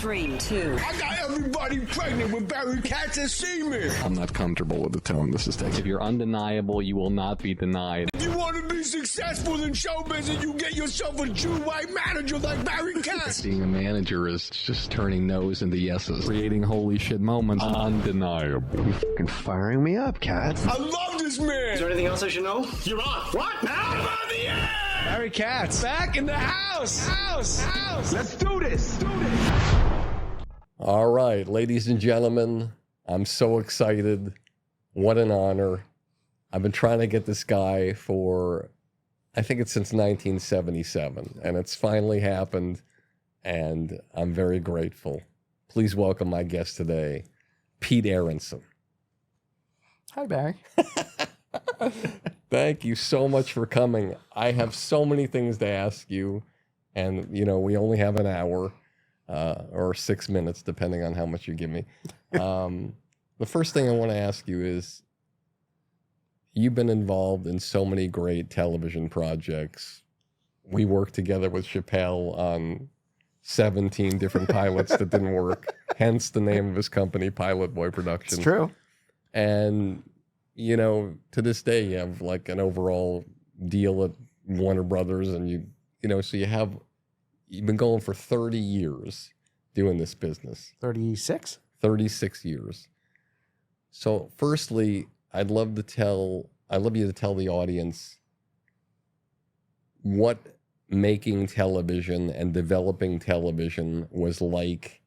3, 2. I got everybody pregnant with Barry Katz and semen. I'm not comfortable with the tone this is taking. If you're undeniable, you will not be denied. If you want to be successful in show business, you get yourself a Jew white manager like Barry Katz. Being a manager is just turning no's into yeses. Creating holy shit moments. Undeniable. You're fucking firing me up, Katz. I love this man. Is there anything else I should know? You're on. What? Now I'm on the air. Barry Katz, back in the house. Let's do this. All right, ladies and gentlemen, I'm so excited. What an honor. I've been trying to get this guy for, I think it's since 1977, and it's finally happened, and I'm very grateful. Please welcome my guest today, Pete Aronson. Hi, Barry. Thank you so much for coming. I have so many things to ask you, and, you know, we only have an hour or 6 minutes, depending on how much you give me. The first thing I want to ask you is, you've been involved in so many great television projects. We worked together with Chappelle on 17 different pilots that didn't work, hence the name of his company, Pilot Boy Productions. It's true. And, you know, to this day, you have like an overall deal at Warner Brothers, and you know, so you've been going for 30 years doing this business. 36? 36 years. So firstly, I'd love you to tell the audience what making television and developing television was like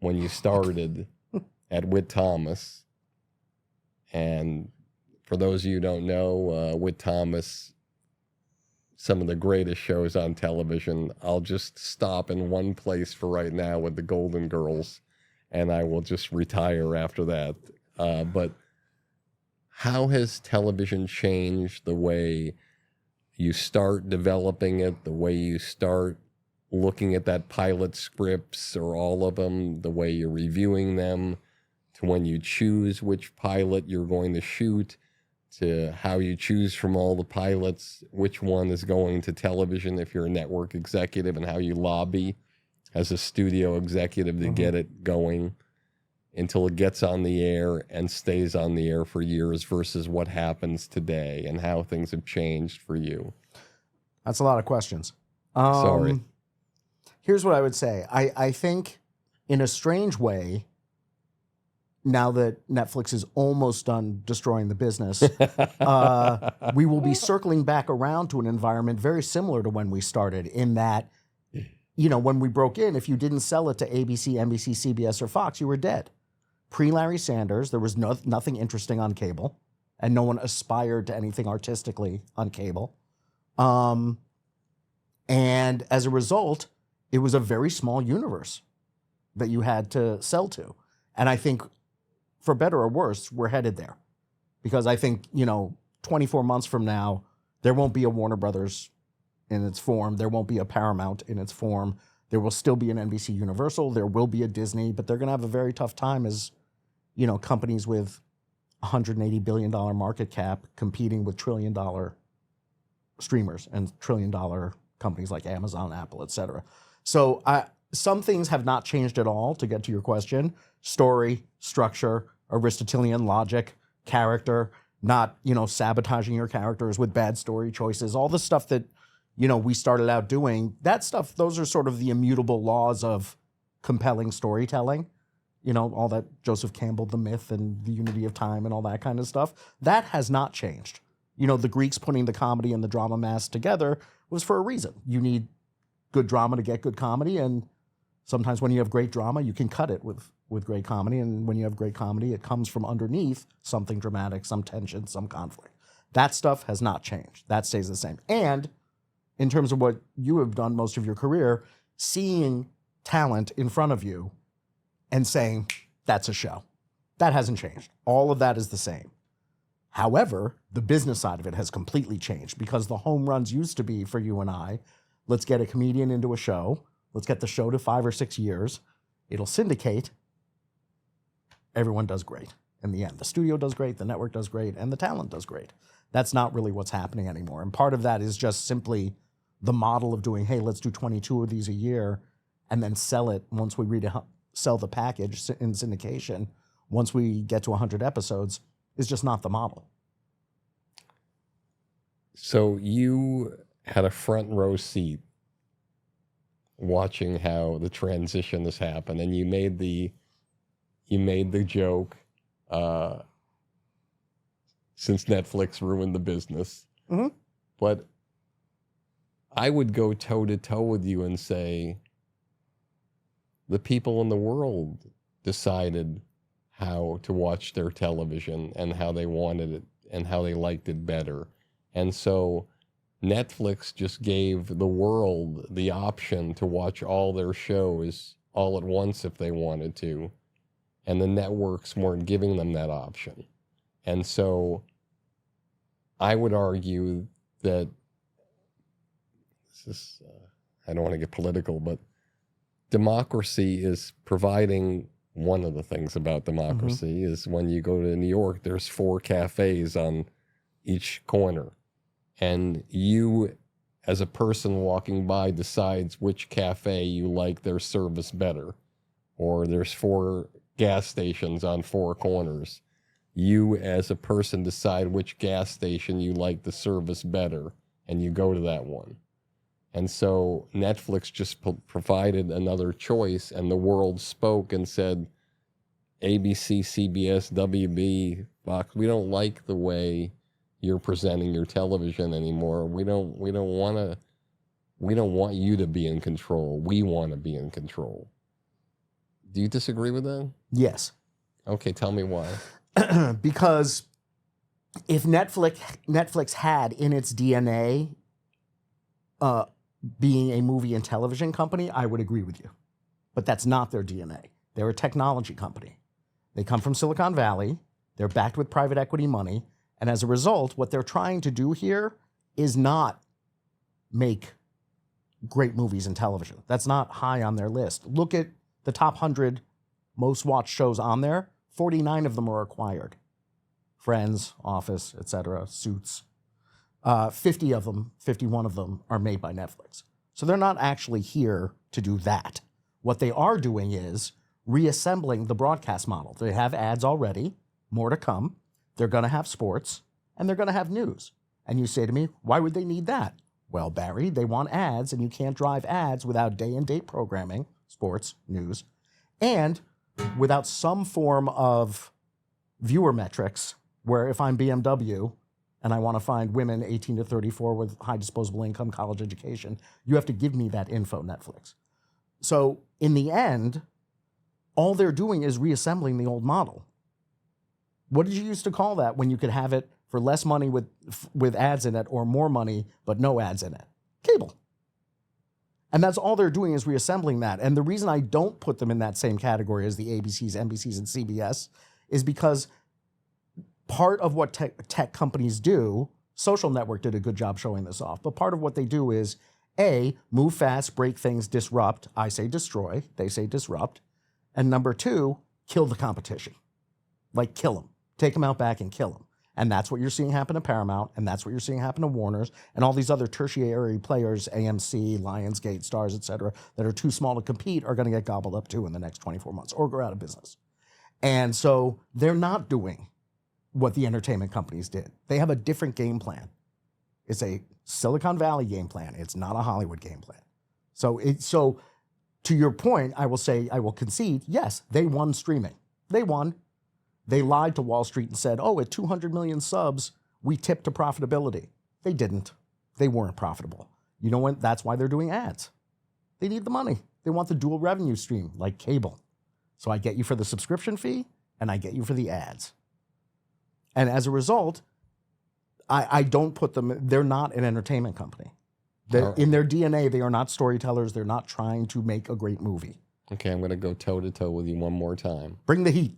when you started at Whit Thomas. And for those of you who don't know, Whit Thomas, some of the greatest shows on television. I'll just stop in one place for right now with the Golden Girls, and I will just retire after that. But how has television changed the way you start developing it, the way you start looking at that pilot scripts or all of them, the way you're reviewing them, to when you choose which pilot you're going to shoot, to how you choose from all the pilots, which one is going to television if you're a network executive, and how you lobby as a studio executive to get it going until it gets on the air and stays on the air for years, versus what happens today and how things have changed for you. That's a lot of questions. Sorry. Here's what I would say. I think in a strange way, now that Netflix is almost done destroying the business, we will be circling back around to an environment very similar to when we started, in that, you know, when we broke in, if you didn't sell it to ABC, NBC, CBS, or Fox, you were dead. Pre-Larry Sanders, there was nothing interesting on cable, and no one aspired to anything artistically on cable. And as a result, it was a very small universe that you had to sell to. And I think, for better or worse, we're headed there. Because I think, you know, 24 months from now, there won't be a Warner Brothers in its form. There won't be a Paramount in its form. There will still be an NBC Universal. There will be a Disney, but they're going to have a very tough time as, you know, companies with $180 billion market cap competing with $1 trillion streamers and $1 trillion companies like Amazon, Apple, et cetera. So some things have not changed at all, to get to your question. Story, structure, Aristotelian logic, character, not, you know, sabotaging your characters with bad story choices, all the stuff that, you know, we started out doing. That stuff, those are sort of the immutable laws of compelling storytelling. You know, all that Joseph Campbell, the myth and the unity of time and all that kind of stuff. That has not changed. You know, the Greeks putting the comedy and the drama mass together was for a reason. You need good drama to get good comedy, and sometimes when you have great drama, you can cut it with great comedy, and when you have great comedy, it comes from underneath something dramatic, some tension, some conflict. That stuff has not changed. That stays the same. And in terms of what you have done most of your career, seeing talent in front of you and saying, that's a show. That hasn't changed. All of that is the same. However, the business side of it has completely changed, because the home runs used to be, for you and I, let's get a comedian into a show. Let's get the show to 5 or 6 years. It'll syndicate. Everyone does great in the end. The studio does great, the network does great, and the talent does great. That's not really what's happening anymore. And part of that is just simply the model of doing, hey, let's do 22 of these a year and then sell it once we sell the package in syndication once we get to 100 episodes is just not the model. So you had a front row seat watching how the transition has happened, and you made the joke, since Netflix ruined the business. Mm-hmm. But I would go toe to toe with you and say the people in the world decided how to watch their television and how they wanted it and how they liked it better. And so Netflix just gave the world the option to watch all their shows all at once if they wanted to. And the networks weren't giving them that option. And so I would argue that this is, I don't want to get political, but democracy is providing one of the things about democracy is when you go to New York, there's 4 cafes on each corner. And you, as a person walking by, decides which cafe you like their service better. Or there's 4 gas stations on 4 corners. You, as a person, decide which gas station you like the service better, and you go to that one. And so Netflix just provided another choice, and the world spoke and said, ABC, CBS, WB, Fox, we don't like the way you're presenting your television anymore. We don't want you to be in control. We want to be in control. Do you disagree with that? Yes. Okay, tell me why. Because if Netflix had in its DNA being a movie and television company, I would agree with you. But that's not their DNA. They're a technology company. They come from Silicon Valley. They're backed with private equity money. And as a result, what they're trying to do here is not make great movies and television. That's not high on their list. Look at the top 100 most watched shows on there. 49 of them are acquired. Friends, Office, etc., Suits. 50 of them, 51 of them are made by Netflix. So they're not actually here to do that. What they are doing is reassembling the broadcast model. They have ads already, more to come. They're going to have sports, and they're going to have news. And you say to me, why would they need that? Well, Barry, they want ads, and you can't drive ads without day and date programming, sports, news, and without some form of viewer metrics where if I'm BMW and I want to find women 18 to 34 with high disposable income, college education, you have to give me that info, Netflix. So in the end, all they're doing is reassembling the old model. What did you used to call that when you could have it for less money with ads in it or more money but no ads in it? Cable. And that's all they're doing is reassembling that. And the reason I don't put them in that same category as the ABCs, NBCs, and CBS is because part of what tech companies do, Social Network did a good job showing this off, but part of what they do is, A, move fast, break things, disrupt. I say destroy, they say disrupt. And number 2, kill the competition. Like kill them. Take them out back and kill them. And that's what you're seeing happen to Paramount, and that's what you're seeing happen to Warner's, and all these other tertiary players, AMC, Lionsgate, Stars, et cetera, that are too small to compete are going to get gobbled up too in the next 24 months or go out of business. And so they're not doing what the entertainment companies did. They have a different game plan. It's a Silicon Valley game plan. It's not a Hollywood game plan. So to your point, I will concede, yes, they won streaming. They won. They lied to Wall Street and said, oh, at 200 million subs, we tipped to profitability. They didn't. They weren't profitable. You know what? That's why they're doing ads. They need the money. They want the dual revenue stream, like cable. So I get you for the subscription fee, and I get you for the ads. And as a result, I don't put them, they're not an entertainment company. In their DNA, they are not storytellers. They're not trying to make a great movie. Okay, I'm going to go toe to toe with you one more time. Bring the heat.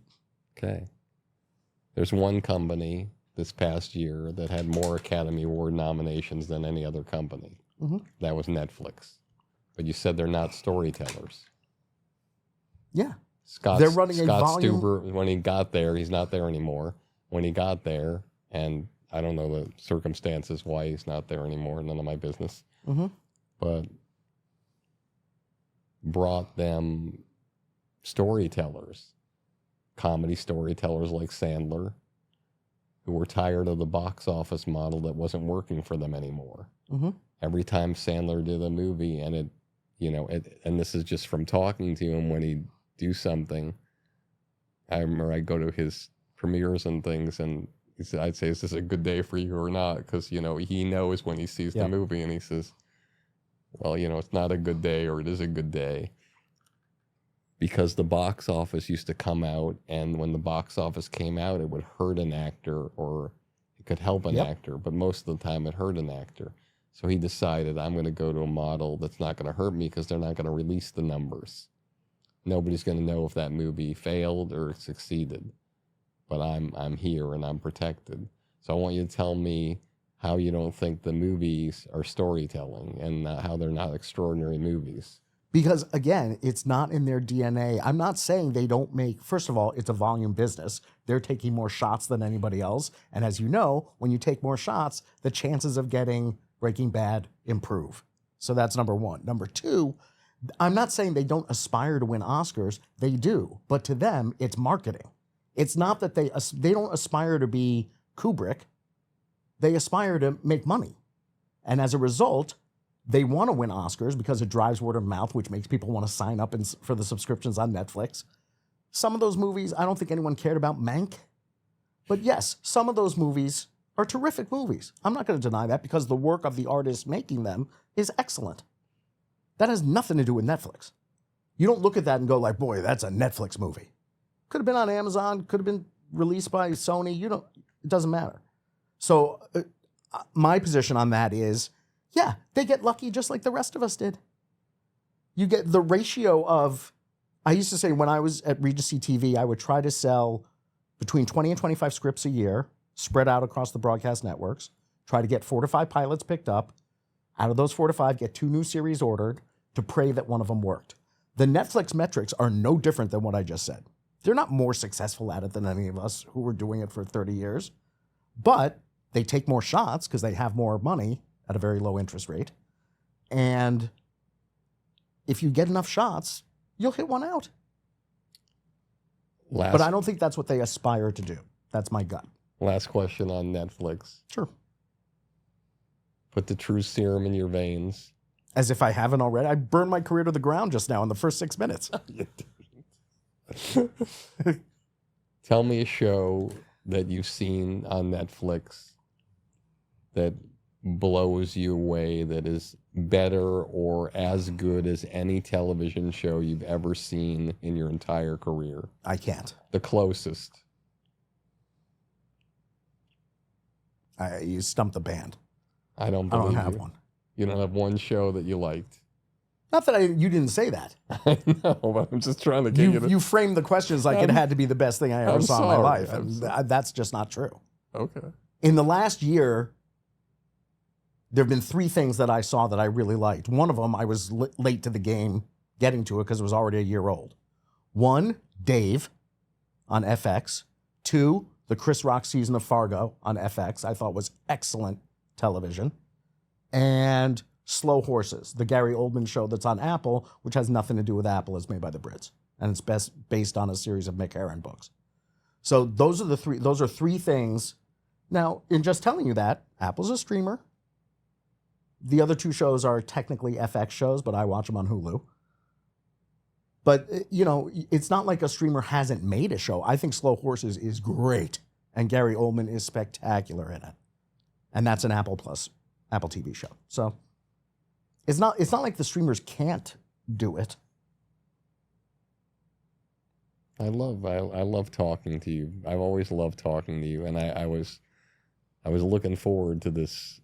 Okay. There's one company this past year that had more Academy Award nominations than any other company. Mm-hmm. That was Netflix. But you said they're not storytellers. Yeah. They're running Scott Stuber, when he got there, he's not there anymore. When he got there, and I don't know the circumstances why he's not there anymore, none of my business. Mm-hmm. But brought them storytellers, comedy storytellers like Sandler, who were tired of the box office model that wasn't working for them anymore. Mm-hmm. Every time Sandler did a movie, and and this is just from talking to him when he'd do something, I remember I'd go to his premieres and things, and I'd say, is this a good day for you or not? Because, he knows when he sees the movie, and he says, well, it's not a good day, or it is a good day. Because the box office used to come out, and when the box office came out, it would hurt an actor, or it could help an actor, but most of the time it hurt an actor. So he decided, I'm going to go to a model that's not going to hurt me, because they're not going to release the numbers. Nobody's going to know if that movie failed or succeeded. But I'm here and I'm protected. So I want you to tell me how you don't think the movies are storytelling, and how they're not extraordinary movies. Because, again, it's not in their DNA. I'm not saying they don't make, first of all, it's a volume business. They're taking more shots than anybody else. And as you know, when you take more shots, the chances of getting Breaking Bad improve. So that's number one. Number two, I'm not saying they don't aspire to win Oscars. They do. But to them, it's marketing. It's not that they don't aspire to be Kubrick. They aspire to make money. And as a result, they want to win Oscars because it drives word of mouth, which makes people want to sign up for the subscriptions on Netflix. Some of those movies, I don't think anyone cared about Mank. But yes, some of those movies are terrific movies. I'm not going to deny that, because the work of the artist making them is excellent. That has nothing to do with Netflix. You don't look at that and go like, boy, that's a Netflix movie. Could have been on Amazon, could have been released by Sony. It doesn't matter. So my position on that is, yeah, they get lucky just like the rest of us did. You get the ratio of, I used to say when I was at Regency TV, I would try to sell between 20 and 25 scripts a year, spread out across the broadcast networks, try to get 4 to 5 pilots picked up. Out of those 4 to 5, get 2 new series ordered, to pray that one of them worked. The Netflix metrics are no different than what I just said. They're not more successful at it than any of us who were doing it for 30 years, but they take more shots because they have more money at a very low interest rate. And if you get enough shots, you'll hit one out. But I don't think that's what they aspire to do. That's my gut. Last question on Netflix. Sure. Put the true serum in your veins. As if I haven't already. I burned my career to the ground just now in the first 6 minutes. Tell me a show that you've seen on Netflix that blows you away, that is better or as good as any television show you've ever seen in your entire career. I can't. The closest. You stumped the band. I don't believe I don't have you. one. You don't have one show that you liked. Not that you didn't say that. I know, but I'm just trying to get you to... You framed the questions like it had to be the best thing I ever saw in my life. And that's just not true. Okay. In the last year, there have been 3 things that I saw that I really liked. One of them, I was late to the game getting to it because it was already a year old. 1, Dave on FX. 2, the Chris Rock season of Fargo on FX. I thought was excellent television. And Slow Horses, the Gary Oldman show that's on Apple, which has nothing to do with Apple, is made by the Brits. And it's based on a series of Mick Herron books. So those are 3 things. Now, in just telling you that, Apple's a streamer. The other 2 shows are technically FX shows, but I watch them on Hulu. But, it's not like a streamer hasn't made a show. I think Slow Horses is great, and Gary Oldman is spectacular in it. And that's an Apple TV show. So it's not like the streamers can't do it. I love talking to you. I've always loved talking to you, and I was looking forward to this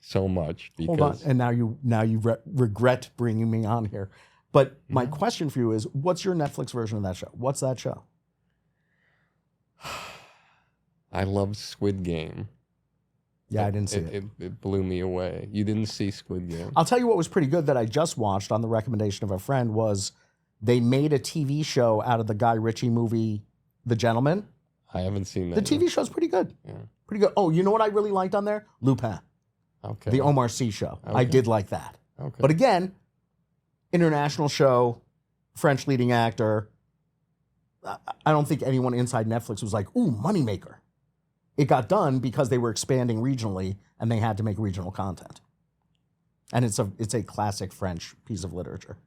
so much. Because... Hold on, and now you regret bringing me on here. But my question for you is, what's your Netflix version of that show? What's that show? I loved Squid Game. Yeah, I didn't see it. It blew me away. You didn't see Squid Game? I'll tell you what was pretty good that I just watched on the recommendation of a friend was they made a TV show out of the Guy Ritchie movie, The Gentleman. I haven't seen that. The TV show's pretty good. Yeah. Pretty good. Oh, you know what I really liked on there? Lupin. Okay. The Omar Sy show. Okay. I did like that. Okay. But again, international show, French leading actor. I don't think anyone inside Netflix was like, ooh, moneymaker. It got done because they were expanding regionally and they had to make regional content. And it's a classic French piece of literature.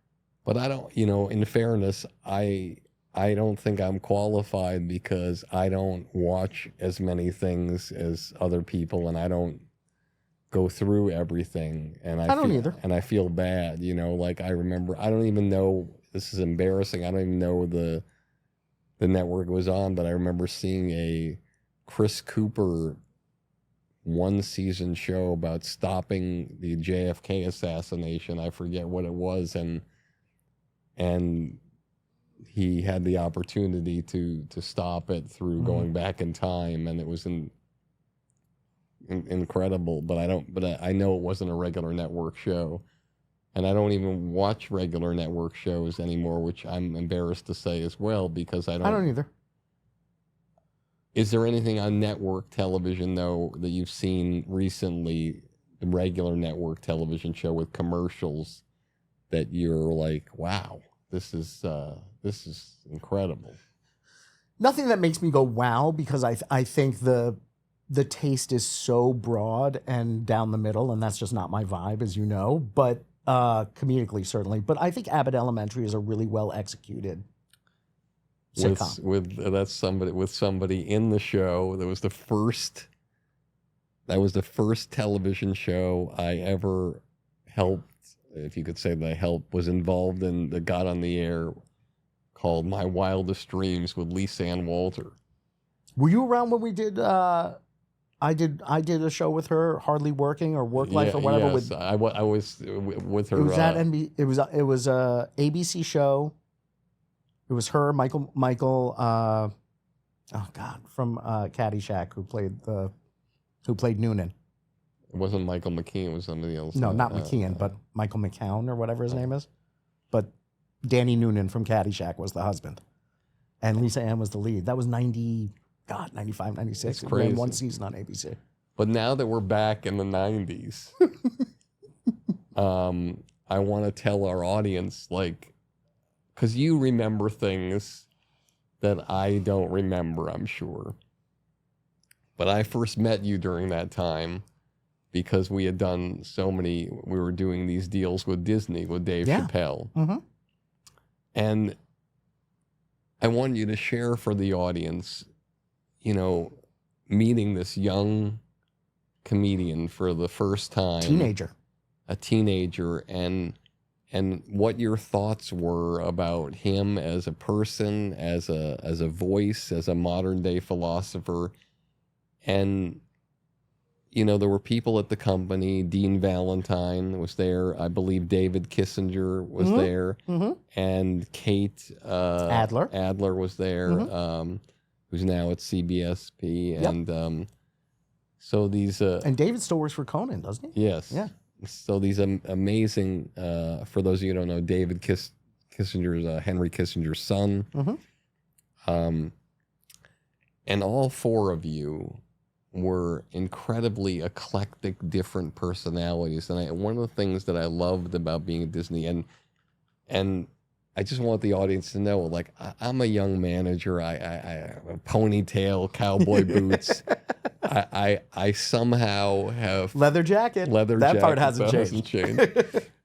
But I don't, in fairness, I don't think I'm qualified because I don't watch as many things as other people, and I don't go through everything. And I don't either. And I feel bad, like I remember, I don't even know, this is embarrassing, I don't even know the network it was on, but I remember seeing a Chris Cooper one-season show about stopping the JFK assassination. I forget what it was, and he had the opportunity to stop it through going back in time, and it was incredible. But I know it wasn't a regular network show, and I don't even watch regular network shows anymore, which I'm embarrassed to say as well, because I don't either. Is there anything on network television, though, that you've seen recently, the regular network television show with commercials, that you're like, wow, this is incredible? Nothing that makes me go, wow, because I think the taste is so broad and down the middle, and that's just not my vibe, as you know, but comedically, certainly. But I think Abbott Elementary is a really well executed sitcom. With somebody in the show. That was the first television show I ever helped, if you could say that I helped, was involved in, that got on the air, called My Wildest Dreams with Lisa Ann Walter. Were you around when we did I did a show with her, Hardly Working or Work Life or whatever. Yes, I was with her. It was at NBC. It was a ABC show. It was her, Michael, from Caddyshack, who played Noonan. It wasn't Michael McKean. It was somebody else. No, not McKean, but Michael McCown or whatever his name is. But Danny Noonan from Caddyshack was the husband, and Lisa Ann was the lead. That was 95, 96. That's It crazy. ran one season on ABC. But now that we're back in the 90s, I want to tell our audience, because you remember things that I don't remember, I'm sure. But I first met you during that time because we had done we were doing these deals with Disney, with Dave Chappelle. Mm-hmm. And I want you to share for the audience, meeting this young comedian for the first time. A teenager, and what your thoughts were about him as a person, as a voice, as a modern day philosopher. And there were people at the company. Dean Valentine was there. I believe David Kissinger was there, and Kate Adler was there, who's now at CBSP, and so these. And David still works for Conan, doesn't he? Yes. Yeah. So these amazing, for those of you who don't know, David Kissinger is Henry Kissinger's son. And all four of you were incredibly eclectic, different personalities. And one of the things that I loved about being at Disney, and I just want the audience to know, I'm a young manager. I have a ponytail, cowboy boots. I somehow have leather jacket. That part hasn't changed.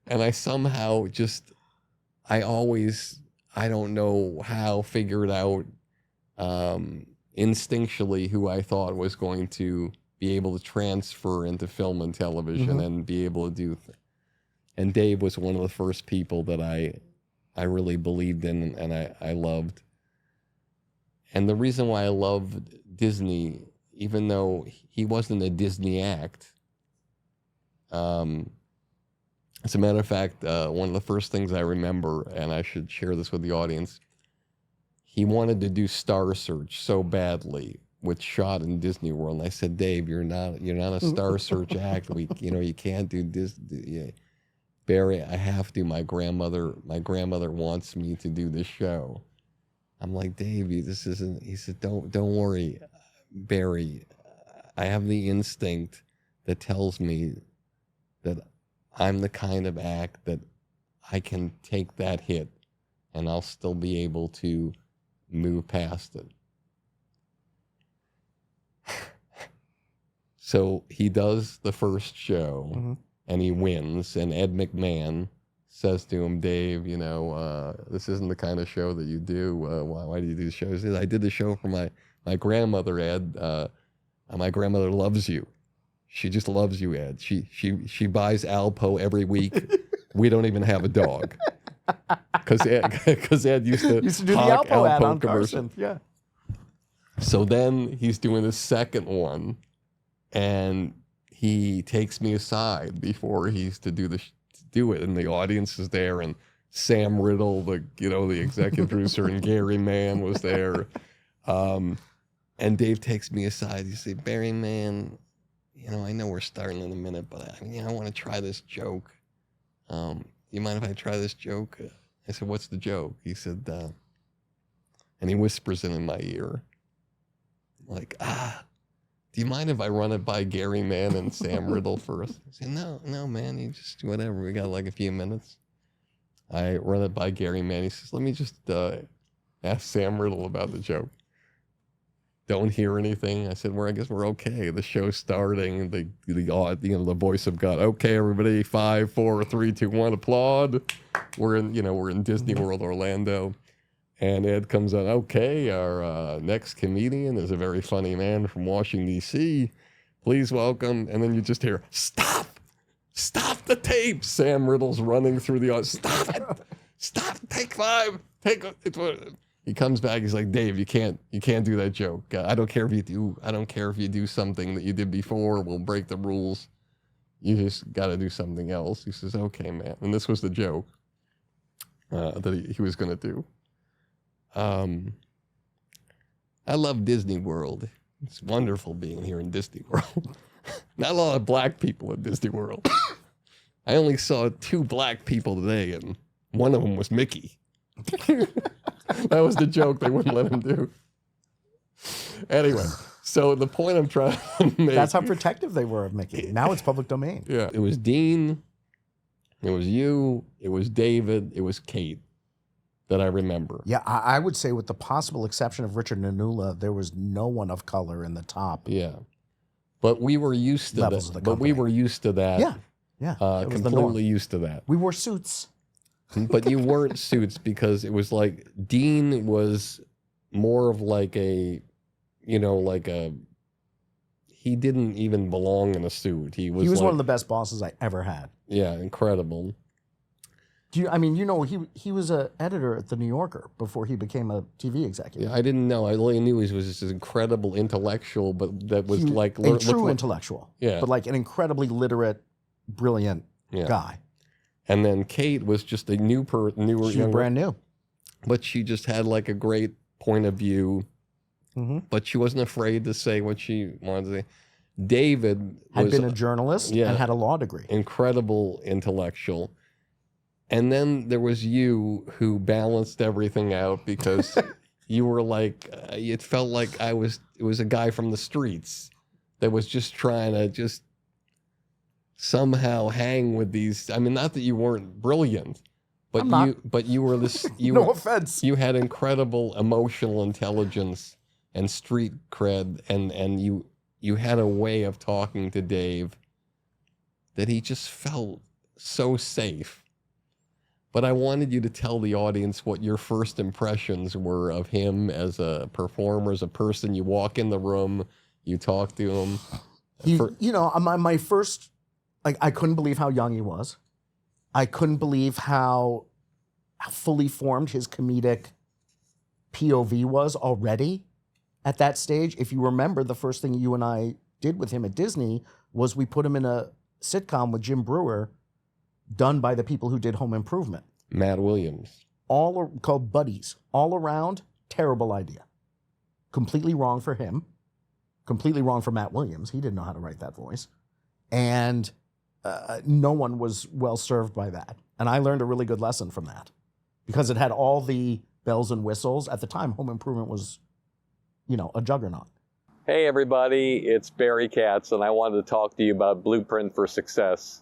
And I somehow I don't know how, figured out instinctually who I thought was going to be able to transfer into film and television and be able to do and Dave was one of the first people that I really believed in and I loved. And the reason why I loved Disney, even though he wasn't a Disney act, as a matter of fact, one of the first things I remember, and I should share this with the audience, he wanted to do Star Search so badly, which shot in Disney World. And I said, Dave, you're not a Star Search act. You can't do Disney. Barry, I have to. My grandmother wants me to do this show. I'm like, Dave, this isn't. He said, don't worry, Barry. I have the instinct that tells me that I'm the kind of act that I can take that hit and I'll still be able to move past it. So he does the first show and he wins, and Ed McMahon says to him, Dave, you know, this isn't the kind of show that you do. Why do you do shows? He says, I did the show for my grandmother, Ed. My grandmother loves you. She just loves you, Ed. She buys Alpo every week. We don't even have a dog. Because Ed used to do the Alpo ad on commercial. Carson. Yeah. So then he's doing the second one, and he takes me aside before he's to do it, and the audience is there, and Sam Riddle, the executive producer, and Gary Mann was there, and Dave takes me aside. He said, Barry, man, you know, I know we're starting in a minute, but I want to try this joke. You mind if I try this joke? I said, what's the joke? He said, and he whispers it in my ear, like, do you mind if I run it by Gary Mann and Sam Riddle first? I said, no, man, you just, whatever. We got like a few minutes. I run it by Gary Mann. He says, let me just ask Sam Riddle about the joke. Don't hear anything. I said, I guess we're okay. The show's starting. The voice of God. Okay, everybody, 5, 4, 3, 2, 1, applaud. We're in Disney World, Orlando. And Ed comes on, okay, our next comedian is a very funny man from Washington, D.C. Please welcome. And then you just hear, stop the tape. Sam Riddle's running through the audience. Stop it. Stop. Take 5. He comes back. He's like, Dave, you can't do that joke. I don't care if you do something that you did before. We'll break the rules. You just got to do something else. He says, okay, man. And this was the joke that he was going to do. I love Disney World. It's wonderful being here in Disney World. Not a lot of black people in Disney World. I only saw 2 black people today, and one of them was Mickey. That was the joke they wouldn't let him do. Anyway, so the point I'm trying to make... That's how protective they were of Mickey. Now it's public domain. Yeah. It was Dean, it was you, it was David, it was Kate that I remember. Yeah, I would say with the possible exception of Richard Nanula, there was no one of color in the top. Yeah. But we were used to levels that. of the But we were used to that. Yeah. Yeah. It was the norm. Completely used to that. We wore suits. But you weren't suits because it was like Dean was more of like a, he didn't even belong in a suit. He was one of the best bosses I ever had. Yeah, incredible. He was an editor at The New Yorker before he became a TV executive. Yeah, I didn't know. I only knew he was just an incredible intellectual, but that was a true intellectual. Yeah. But like an incredibly literate, brilliant guy. And then Kate was just a newer, She was brand new. But she just had like a great point of view. Mm-hmm. But she wasn't afraid to say what she wanted to say. David had been a journalist and had a law degree. Incredible intellectual. And then there was you who balanced everything out because you were like, it felt like it was a guy from the streets that was just trying to just somehow hang with these. I mean, not that you weren't brilliant, but you were this. No offense. You had incredible emotional intelligence and street cred, and you had a way of talking to Dave that he just felt so safe. But I wanted you to tell the audience what your first impressions were of him as a performer, as a person. You walk in the room, you talk to him. My first, I couldn't believe how young he was. I couldn't believe how fully formed his comedic POV was already at that stage. If you remember, the first thing you and I did with him at Disney was we put him in a sitcom with Jim Brewer, done by the people who did Home Improvement. Matt Williams. Called Buddies. All around, terrible idea. Completely wrong for him. Completely wrong for Matt Williams. He didn't know how to write that voice. And no one was well served by that. And I learned a really good lesson from that. Because it had all the bells and whistles. At the time, Home Improvement was, a juggernaut. Hey everybody, it's Barry Katz, and I wanted to talk to you about Blueprint for Success.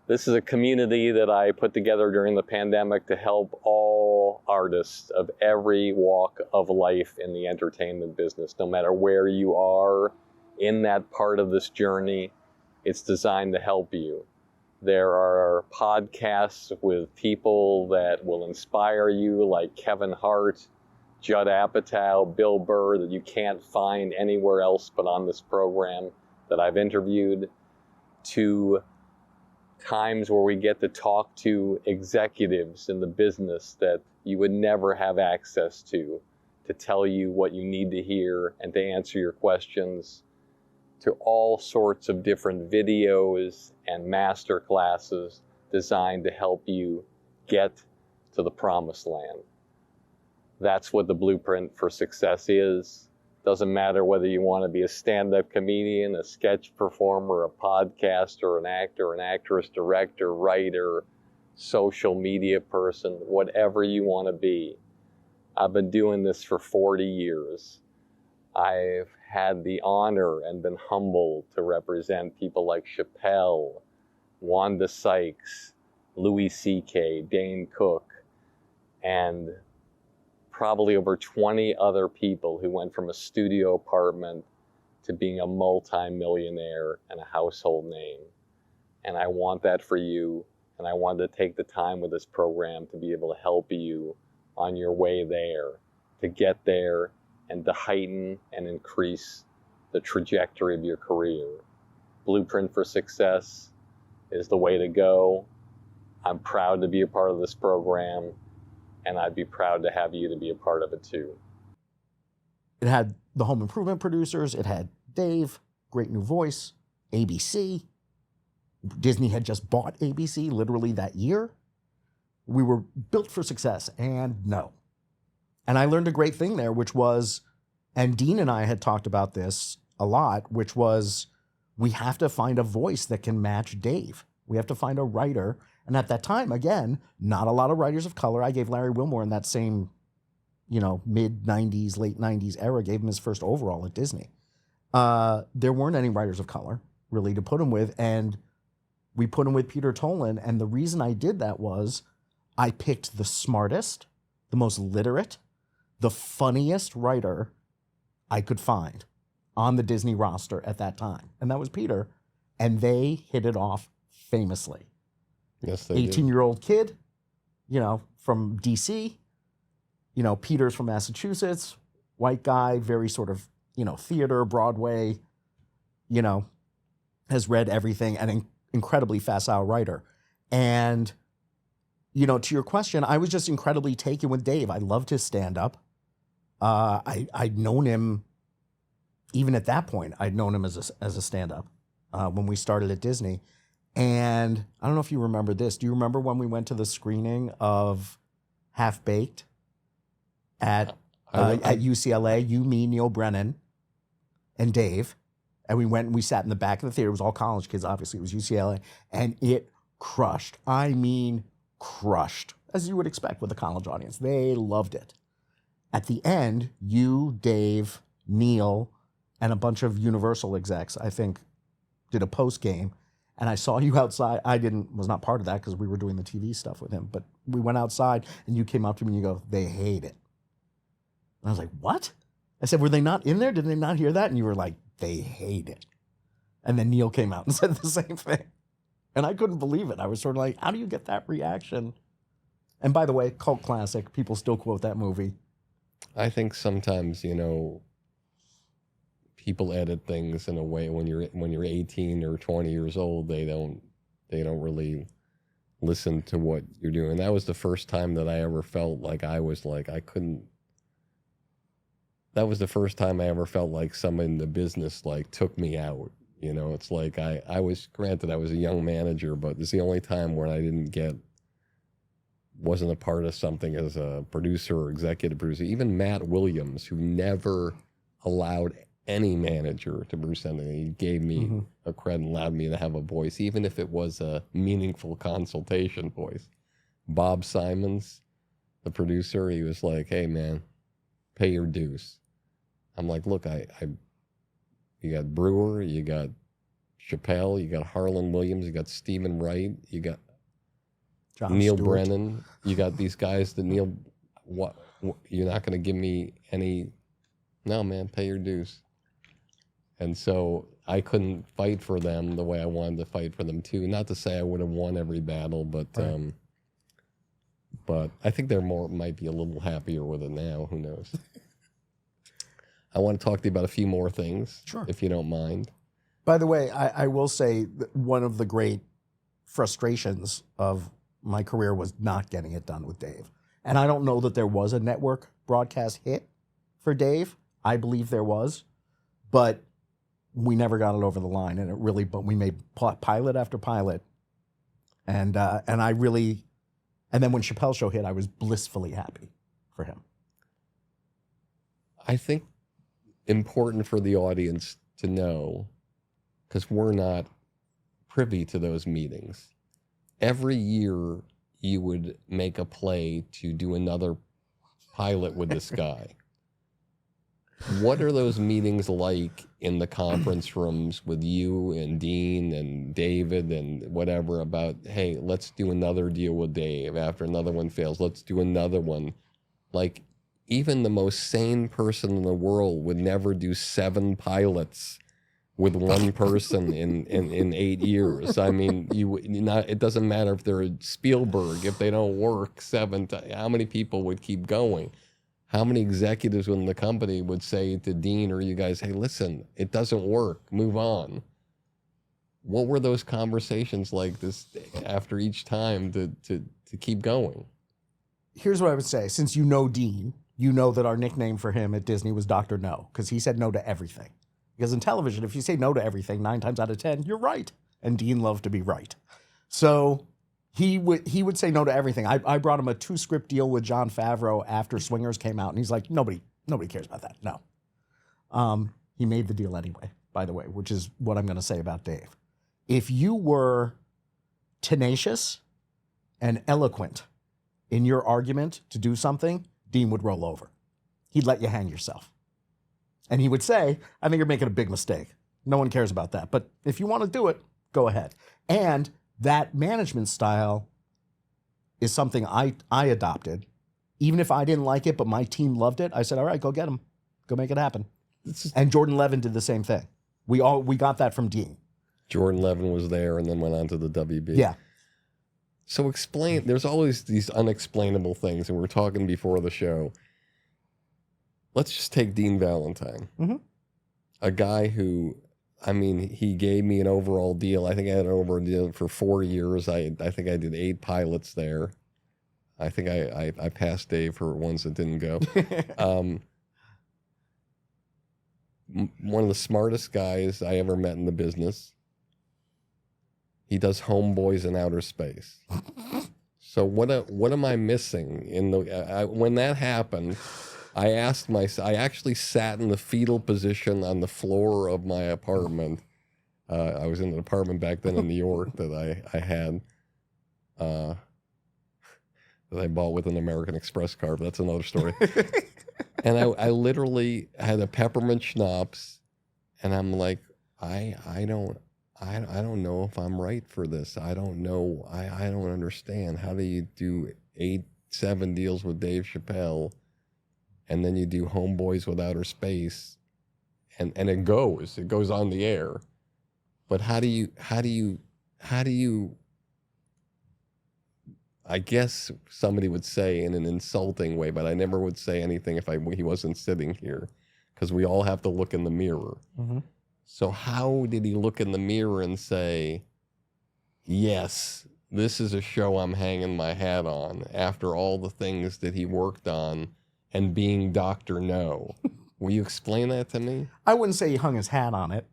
This is a community that I put together during the pandemic to help all artists of every walk of life in the entertainment business. No matter where you are in that part of this journey, it's designed to help you. There are podcasts with people that will inspire you, like Kevin Hart, Judd Apatow, Bill Burr, that you can't find anywhere else but on this program that I've interviewed, to times where we get to talk to executives in the business that you would never have access to tell you what you need to hear and to answer your questions, to all sorts of different videos and master classes designed to help you get to the promised land. That's what the blueprint for success is. Doesn't matter whether you want to be a stand-up comedian, a sketch performer, a podcaster, an actor, an actress, director, writer, social media person, whatever you want to be. I've been doing this for 40 years. I've had the honor and been humbled to represent people like Chappelle, Wanda Sykes, Louis C.K., Dane Cook, and probably over 20 other people who went from a studio apartment to being a multi-millionaire and a household name. And I want that for you, and I wanted to take the time with this program to be able to help you on your way there, to get there and to heighten and increase the trajectory of your career. Blueprint for Success is the way to go. I'm proud to be a part of this program, and I'd be proud to have you to be a part of it too. It had the home improvement producers. It had Dave, great new voice, ABC. Disney had just bought ABC literally that year. We were built for success, and no. And I learned a great thing there, which was, and Dean and I had talked about this a lot, which was we have to find a voice that can match Dave. We have to find a writer. And at that time, again, not a lot of writers of color. I gave Larry Wilmore in that same, mid-90s, late 90s era, gave him his first overall at Disney. There weren't any writers of color, really, to put him with. And we put him with Peter Tolan. And the reason I did that was I picked the smartest, the most literate, the funniest writer I could find on the Disney roster at that time. And that was Peter. And they hit it off famously. Yes, they 18-year-old kid, from D.C., Peter's from Massachusetts, white guy, very sort of, theater, Broadway, has read everything, and an incredibly facile writer. And, to your question, I was just incredibly taken with Dave. I loved his stand-up. I'd known him, even at that point, I'd known him as a stand-up when we started at Disney. And I don't know if you remember this. Do you remember when we went to the screening of Half Baked at UCLA? You, me, Neil Brennan, and Dave. And we went and we sat in the back of the theater. It was all college kids, obviously. It was UCLA. And it crushed. I mean, crushed, as you would expect with a college audience. They loved it. At the end, you, Dave, Neil, and a bunch of Universal execs, I think, did a post game. And I saw you outside. I was not part of that because we were doing the TV stuff with him. But we went outside and you came up to me and you go, "They hate it." And I was like, "What?" I said, "Were they not in there? Did they not hear that?" And you were like, "They hate it." And then Neil came out and said the same thing. And I couldn't believe it. I was sort of like, how do you get that reaction? And by the way, cult classic. People still quote that movie. I think sometimes, people edit things in a way when you're 18 or 20 years old, they don't really listen to what you're doing. That was the first time that I ever felt like that was the first time I ever felt like someone in the business took me out. It's like I was, granted I was a young manager, but it's the only time where I wasn't a part of something as a producer or executive producer. Even Matt Williams, who never allowed any manager to produce anything, he gave me a credit and allowed me to have a voice, even if it was a meaningful consultation voice. Bob Simons, the producer, he was like, "Hey man, pay your dues." I'm like, "Look, you got Brewer, you got Chappelle, you got Harlan Williams, you got Stephen Wright, you got Jon Neil Stewart. Brennan, you got these guys that what you're not going to give me any, no man, pay your dues. And so I couldn't fight for them the way I wanted to fight for them too. Not to say I would have won every battle, but Right. but I think they're might be a little happier with it now. Who knows? I want to talk to you about a few more things, Sure. if you don't mind. By the way, I will say that one of the great frustrations of my career was not getting it done with Dave. And I don't know that there was a network broadcast hit for Dave. I believe there was, but we never got it over the line. And but we made pilot after pilot. And I really, and then when Chappelle Show hit, I was blissfully happy for him. I think important for the audience to know, because we're not privy to those meetings. Every year you would make a play to do another pilot with this guy. What are those meetings like in the conference rooms with you and Dean and David and whatever about, hey, let's do another deal with Dave after another one fails. Let's do another one. Like, even the most sane person in the world would never do 7 pilots with one person in 8 years. I mean, it doesn't matter if they're Spielberg. If they don't work 7 times, how many people would keep going? How many executives within the company would say to Dean or you guys, hey, listen, it doesn't work, move on? What were those conversations like this after each time to keep going? Here's what I would say. Since you know Dean, you know that our nickname for him at Disney was Dr. No, because he said no to everything. Because in television, if you say no to everything, 9 times out of 10, you're right. And Dean loved to be right. So he would say no to everything. I brought him a 2-script deal with Jon Favreau after Swingers came out, and he's like, nobody cares about that. No. He made the deal anyway, by the way, which is what I'm going to say about Dave. If you were tenacious and eloquent in your argument to do something, Dean would roll over. He'd let you hang yourself. And he would say, I think you're making a big mistake. No one cares about that. But if you want to do it, go ahead. And that management style is something I adopted. Even if I didn't like it, but my team loved it, I said, all right, go get him. Go make it happen. And Jordan Levin did the same thing. We got that from Dean. Jordan Levin was there and then went on to the WB. Yeah. So there's always these unexplainable things, and we were talking before the show. Let's just take Dean Valentine, a guy who, I mean, he gave me an overall deal. I think I had an overall deal for 4 years. I think I did 8 pilots there. I think I passed Dave for ones that didn't go. One of the smartest guys I ever met in the business. He does Homeboys in Outer Space. So what am I missing in when that happened? I asked myself. I actually sat in the fetal position on the floor of my apartment. I was in an apartment back then in New York that I had that I bought with an American Express card. But that's another story. And I literally had a peppermint schnapps, and I'm like, I don't know if I'm right for this. I don't know. I don't understand. How do you do 7 deals with Dave Chappelle, and then you do Homeboys with Outer Space, and it goes on the air. But how do you I guess somebody would say in an insulting way, but I never would say anything if he wasn't sitting here, because we all have to look in the mirror. Mm-hmm. So how did he look in the mirror and say, yes, this is a show I'm hanging my hat on after all the things that he worked on and being Dr. No? Will you explain that to me? I wouldn't say he hung his hat on it.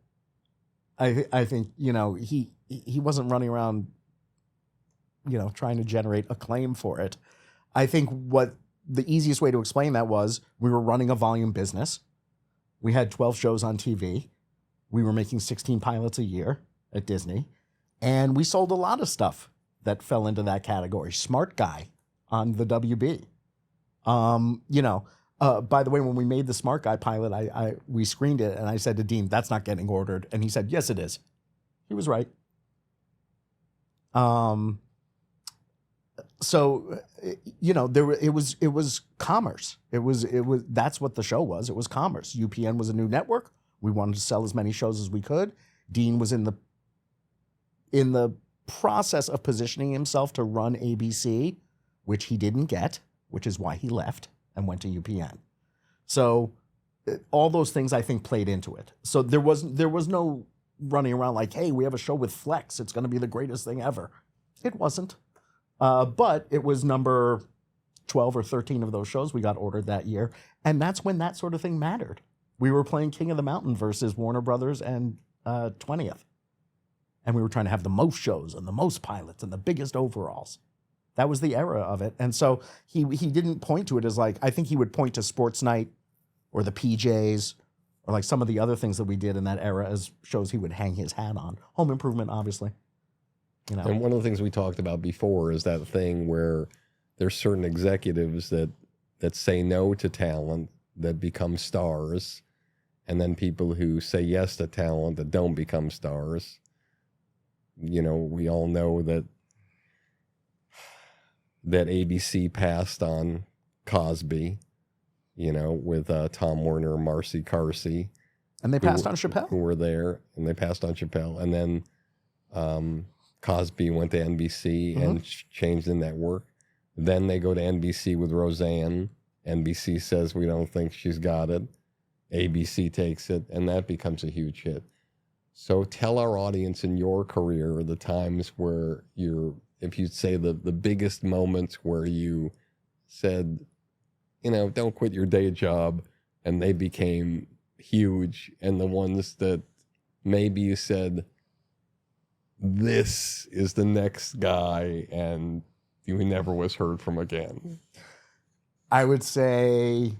I think, he wasn't running around, trying to generate acclaim for it. I think what the easiest way to explain that was we were running a volume business. We had 12 shows on TV. We were making 16 pilots a year at Disney. And we sold a lot of stuff that fell into that category. Smart guy on the WB. By the way, when we made the Smart Guy pilot, we screened it and I said to Dean, that's not getting ordered. And he said, yes, it is. He was right. So, it was commerce. It was that's what the show was. It was commerce. UPN was a new network. We wanted to sell as many shows as we could. Dean was in the process of positioning himself to run ABC, which he didn't get, which is why he left and went to UPN. So all those things I think played into it. So there was no running around like, hey, we have a show with Flex. It's going to be the greatest thing ever. It wasn't. But it was number 12 or 13 of those shows we got ordered that year. And that's when that sort of thing mattered. We were playing King of the Mountain versus Warner Brothers and 20th. And we were trying to have the most shows and the most pilots and the biggest overalls. That was the era of it. And so he didn't point to it as like, I think he would point to Sports Night or the PJs or like some of the other things that we did in that era as shows he would hang his hat on. Home Improvement, obviously. And one of the things we talked about before is that thing where there's certain executives that say no to talent that become stars, and then people who say yes to talent that don't become stars. We all know that ABC passed on Cosby, with Tom Werner and Marcy Carsey. And they passed on Chappelle. Who were there, and they passed on Chappelle. And then Cosby went to NBC and changed the network. Then they go to NBC with Roseanne. NBC says, we don't think she's got it. ABC takes it, and that becomes a huge hit. So tell our audience in your career the times where if you'd say the biggest moments where you said, don't quit your day job, and they became huge, and the ones that maybe you said, this is the next guy, and he never was heard from again. I would say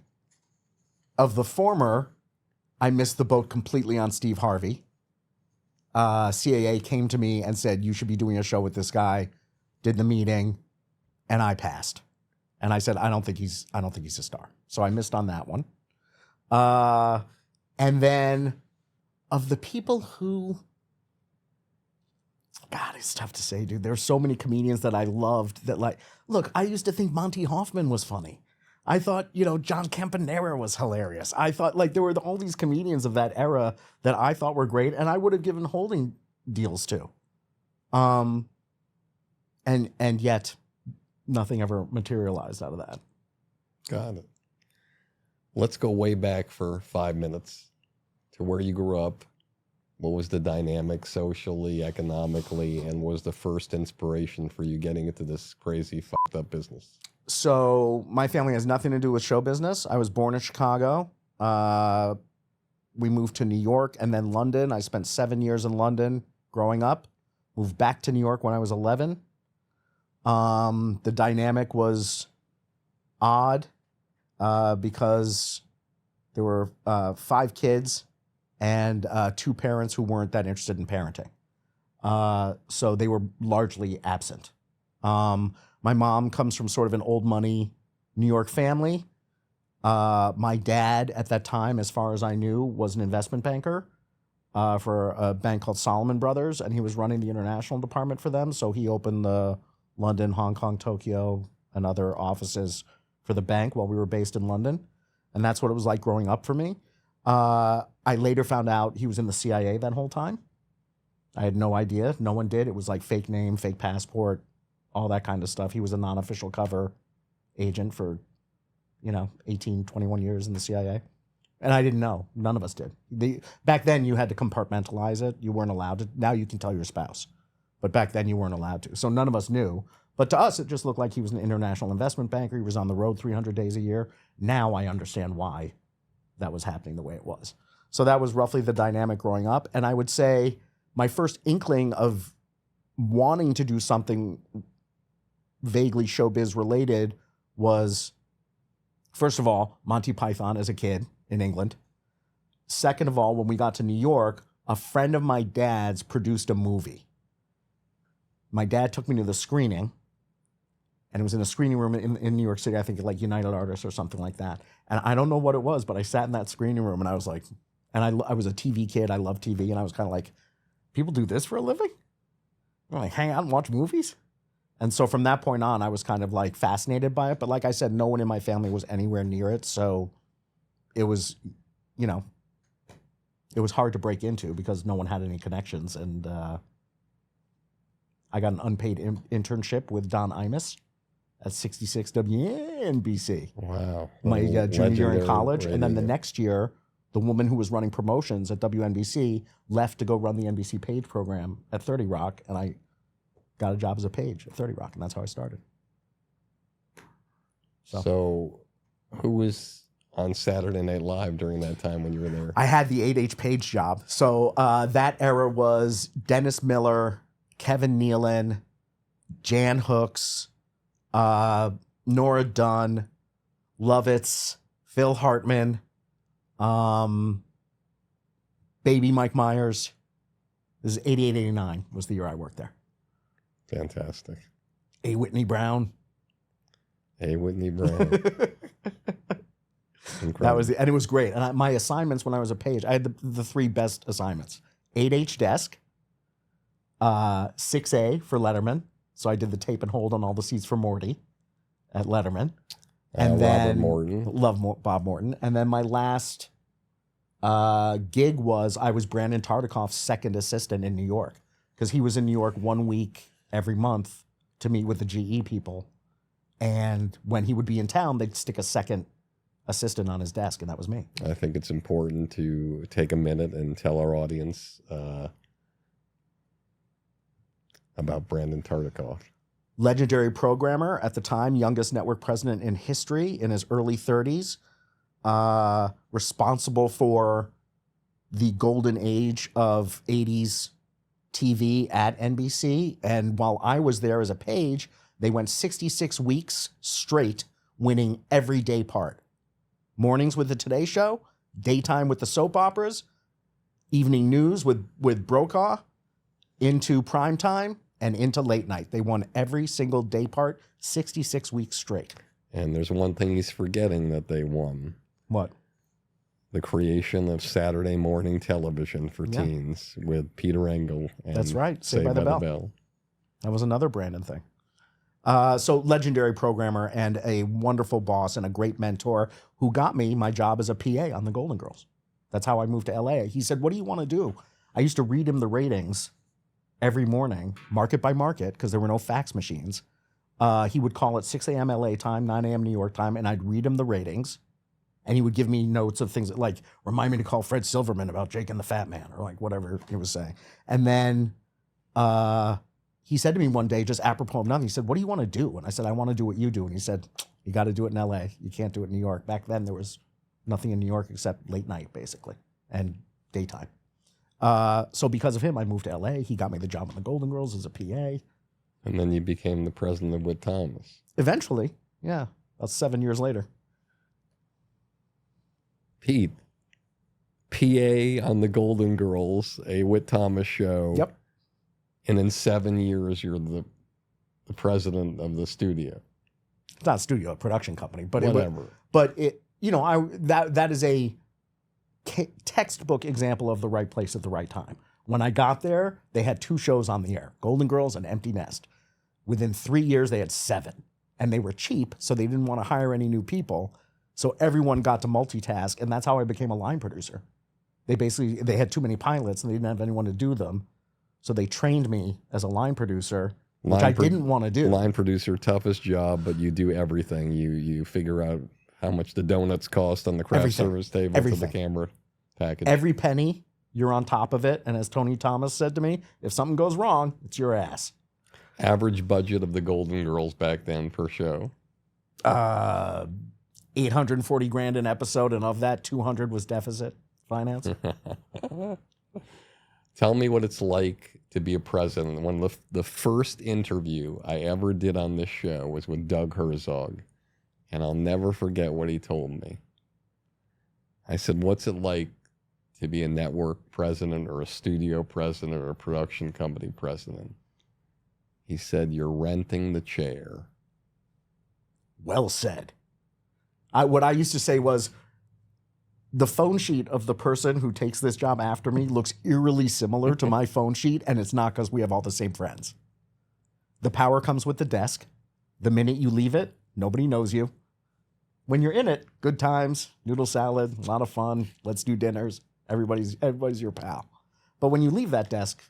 of the former, I missed the boat completely on Steve Harvey. CAA came to me and said, you should be doing a show with this guy. Did the meeting, and I passed. And I said, I don't think he's a star. So I missed on that one. And then of the people who, God, it's tough to say, dude. There's so many comedians that I loved that, like, look, I used to think Monty Hoffman was funny. I thought, John Campanera was hilarious. I thought, like, there were all these comedians of that era that I thought were great, and I would have given holding deals to. And yet, nothing ever materialized out of that. Got it. Let's go way back for 5 minutes to where you grew up. What was the dynamic socially, economically, and was the first inspiration for you getting into this crazy, fucked up business? So my family has nothing to do with show business. I was born in Chicago. We moved to New York and then London. I spent 7 years in London growing up. Moved back to New York when I was 11. The dynamic was odd because there were 5 kids and 2 parents who weren't that interested in parenting. So they were largely absent. My mom comes from sort of an old money New York family. My dad at that time, as far as I knew, was an investment banker for a bank called Solomon Brothers, and he was running the international department for them. So he opened the London, Hong Kong, Tokyo, and other offices for the bank while we were based in London. And that's what it was like growing up for me. I later found out he was in the CIA that whole time. I had no idea. No one did. It was like fake name, fake passport, all that kind of stuff. He was a non-official cover agent for, 18, 21 years in the CIA. And I didn't know. None of us did. Back then, you had to compartmentalize it. You weren't allowed to. Now you can tell your spouse. But back then, you weren't allowed to. So none of us knew. But to us, it just looked like he was an international investment banker. He was on the road 300 days a year. Now I understand why that was happening the way it was. So that was roughly the dynamic growing up. And I would say my first inkling of wanting to do something vaguely showbiz related was, first of all, Monty Python as a kid in England. Second of all, when we got to New York, a friend of my dad's produced a movie. My dad took me to the screening, and it was in a screening room in New York City, I think like United Artists or something like that. And I don't know what it was, but I sat in that screening room and I was like, and I was a TV kid, I loved TV, and I was kind of like, people do this for a living? Like hang out and watch movies? And so from that point on, I was kind of like fascinated by it. But like I said, no one in my family was anywhere near it. So it was, you know, it was hard to break into because no one had any connections. And I got an unpaid internship with Don Imus at 66 WNBC. Wow. My junior year in college. Radio. And then the next year, the woman who was running promotions at WNBC left to go run the NBC Page program at 30 Rock. And I got a job as a page at 30 Rock. And that's how I started. So who was on Saturday Night Live during that time when you were there? I had the 8H Page job. So that era was Dennis Miller, Kevin Nealon, Jan Hooks, Nora Dunn, Lovitz, Phil Hartman, baby Mike Myers. This is 88, 89 was the year I worked there. Fantastic. A. Whitney Brown. Hey, Whitney Brown. That was and it was great. And my assignments when I was a page, I had the three best assignments: 8H desk, 6A for Letterman. So I did the tape and hold on all the seats for Morty at Letterman, and then Robert Morton. love Bob Morton. And then my last gig was I was Brandon Tartikoff's second assistant in New York because he was in New York 1 week every month to meet with the GE people. And when he would be in town, they'd stick a second assistant on his desk, and that was me. I think it's important to take a minute and tell our audience about Brandon Tartikoff. Legendary programmer at the time, youngest network president in history in his early 30s, responsible for the golden age of 80s TV at NBC. And while I was there as a page, they went 66 weeks straight, winning every day part. Mornings with the Today Show, daytime with the soap operas, evening news with Brokaw, into prime time, and into late night. They won every single day part, 66 weeks straight. And there's one thing he's forgetting that they won. What? The creation of Saturday morning television for teens with Peter Engel. And That's right. Saved by the Bell. That was another Brandon thing. So legendary programmer and a wonderful boss and a great mentor who got me my job as a PA on the Golden Girls. That's how I moved to LA. He said, what do you want to do? I used to read him the ratings every morning, market by market, because there were no fax machines. He would call at 6 a.m. LA time, 9 a.m. New York time, and I'd read him the ratings. And he would give me notes of things like, remind me to call Fred Silverman about Jake and the Fat Man, or like whatever he was saying. And then he said to me one day, just apropos of nothing, he said, what do you want to do? And I said, I want to do what you do. And he said, you got to do it in LA. You can't do it in New York. Back then, there was nothing in New York except late night, basically, and daytime. So because of him, I moved to LA. He got me the job on the Golden Girls as a PA. And then you became the president of Whit Thomas. Eventually, yeah. About 7 years later. Pete, PA on the Golden Girls, a Whit Thomas show. Yep. And in 7 years, you're the president of the studio. It's not a studio, a production company, but Whatever. That is a textbook example of the right place at the right time. When I got there, they had 2 shows on the air, Golden Girls and Empty Nest. Within 3 years, they had 7. And they were cheap, so they didn't want to hire any new people. So everyone got to multitask, and that's how I became a line producer. They had too many pilots, and they didn't have anyone to do them. So they trained me as a line producer, which I didn't want to do. Line producer, toughest job, but you do everything. You figure out how much the donuts cost on the craft service table to the camera package. Every penny, you're on top of it. And as Tony Thomas said to me, if something goes wrong, it's your ass. Average budget of the Golden Girls back then per show? $840,000 an episode, and of that, 200 was deficit finance. Tell me what it's like to be a president. One of the first interview I ever did on this show was with Doug Herzog, and I'll never forget what he told me. I said, what's it like to be a network president or a studio president or a production company president? He said, you're renting the chair. Well said. What I used to say was, the phone sheet of the person who takes this job after me looks eerily similar to my phone sheet, and it's not because we have all the same friends. The power comes with the desk. The minute you leave it, nobody knows you. When you're in it, good times, noodle salad, a lot of fun. Let's do dinners. Everybody's your pal. But when you leave that desk,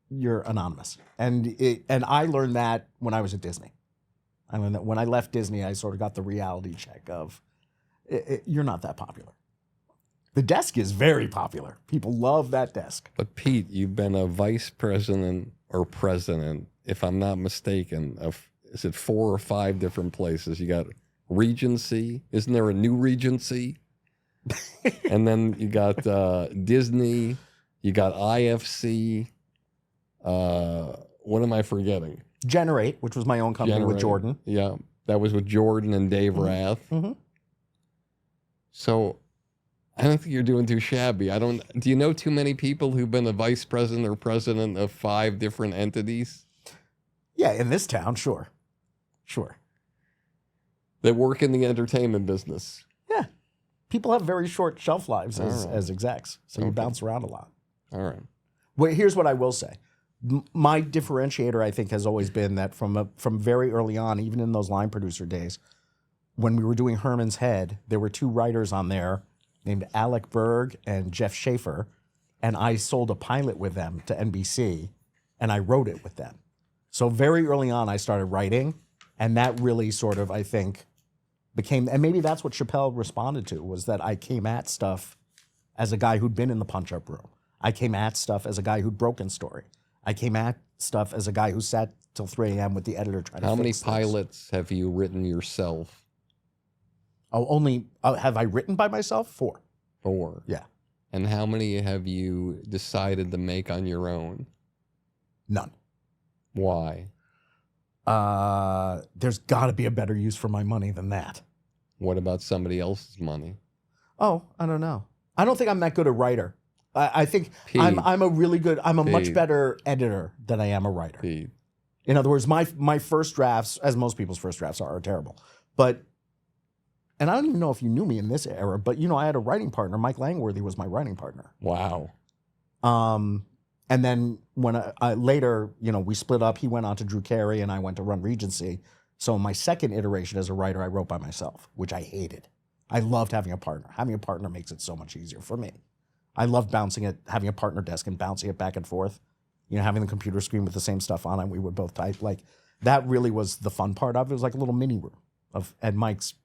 you're anonymous. And I learned that when I was at Disney. I learned that when I left Disney, I sort of got the reality check of you're not that popular. The desk is very popular. People love that desk. But Pete, you've been a vice president or president, if I'm not mistaken, of, is it 4 or 5 different places? You got Regency. Isn't there a new Regency? And then you got Disney. You got IFC. What am I forgetting? Generate, which was my own company with Jordan. Yeah, that was with Jordan and Dave Rath. Mm-hmm. So I don't think you're doing too shabby. Do you know too many people who've been a vice president or president of 5 different entities? Yeah, in this town, sure. Sure. That work in the entertainment business. Yeah. People have very short shelf lives All right. as execs, so you bounce around a lot. All right. Well, here's what I will say. My differentiator, I think, has always been that from very early on, even in those line producer days, when we were doing Herman's Head, there were 2 writers on there named Alec Berg and Jeff Schaefer, and I sold a pilot with them to NBC, and I wrote it with them. So very early on, I started writing, and that really sort of, I think, became, and maybe that's what Chappelle responded to, was that I came at stuff as a guy who'd been in the punch-up room. I came at stuff as a guy who'd broken story. I came at stuff as a guy who sat till 3 a.m. with the editor trying to fix How many things. pilots have you written yourself? Oh, have I written by myself? 4. 4. Yeah. And how many have you decided to make on your own? None. Why? There's got to be a better use for my money than that. What about somebody else's money? Oh, I don't know. I don't think I'm that good a writer. I think Pete. I'm a much Pete. better editor than I am a writer. Pete. In other words, my first drafts, as most people's first drafts are terrible. But, and I don't even know if you knew me in this era, but I had a writing partner. Mike Langworthy was my writing partner. Wow. And then when I later, we split up. He went on to Drew Carey, and I went to run Regency. So my second iteration as a writer, I wrote by myself, which I hated. I loved having a partner. Having a partner makes it so much easier for me. I love having a partner desk and bouncing it back and forth. Having the computer screen with the same stuff on it. We would both type. Like, that really was the fun part of it. It was like a little mini room and Mike's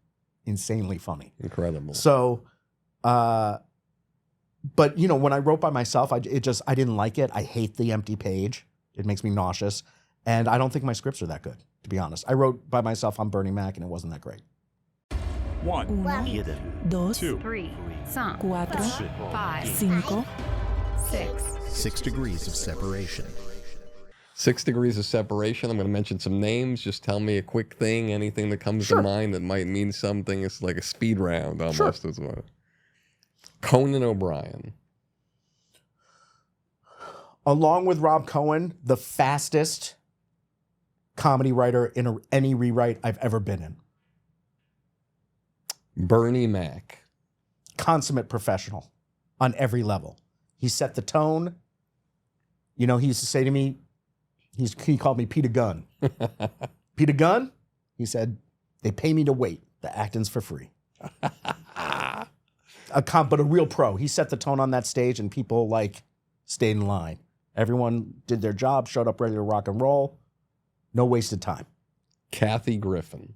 insanely funny. Incredible. So, but when I wrote by myself, I didn't like it. I hate the empty page. It makes me nauseous. And I don't think my scripts are that good, to be honest. I wrote by myself on Bernie Mac, and it wasn't that great. 1, 2, 3, 4, 5, 5, 6. 6 degrees of separation. 6 degrees of separation. I'm going to mention some names. Just tell me a quick thing, anything that comes to mind that might mean something. It's like a speed round almost as well. Conan O'Brien. Along with Rob Cohen, the fastest comedy writer in any rewrite I've ever been in. Bernie Mac. Consummate professional on every level. He set the tone. He used to say to me, he called me Peter Gunn. Peter Gunn, he said, they pay me to wait. The acting's for free. But a real pro. He set the tone on that stage, and people stayed in line. Everyone did their job, showed up ready to rock and roll. No wasted time. Kathy Griffin.